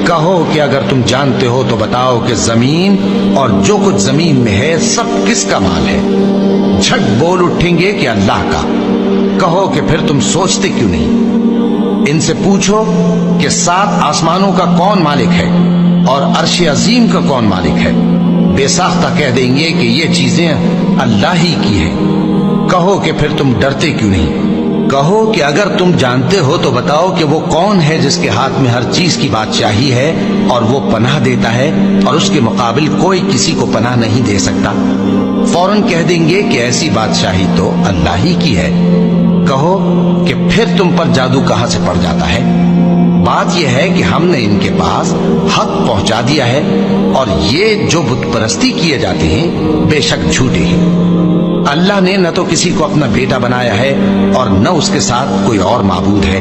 کہو کہ اگر تم جانتے ہو تو بتاؤ کہ زمین اور جو کچھ زمین میں ہے سب کس کا مال ہے؟ جھٹ بول اٹھیں گے کہ اللہ کا۔ کہو کہ پھر تم سوچتے کیوں نہیں؟ ان سے پوچھو کہ 7 آسمانوں کا کون مالک ہے اور عرش عظیم کا کون مالک ہے؟ بے ساختہ کہہ دیں گے کہ یہ چیزیں اللہ ہی کی ہیں۔ کہو کہ پھر تم ڈرتے کیوں نہیں؟ کہو کہ اگر تم جانتے ہو تو بتاؤ کہ وہ کون ہے جس کے ہاتھ میں ہر چیز کی بادشاہی ہے اور وہ پناہ دیتا ہے اور اس کے مقابل کوئی کسی کو پناہ نہیں دے سکتا۔ فوراً کہہ دیں گے کہ ایسی بادشاہی تو اللہ ہی کی ہے۔ کہو کہ پھر تم پر جادو کہاں سے پڑ جاتا ہے؟ بات یہ ہے کہ ہم نے ان کے پاس حق پہنچا دیا ہے اور یہ جو بت پرستی کیے جاتے ہیں بے شک جھوٹے ہیں۔ اللہ نے نہ تو کسی کو اپنا بیٹا بنایا ہے اور نہ اس کے ساتھ کوئی اور معبود ہے،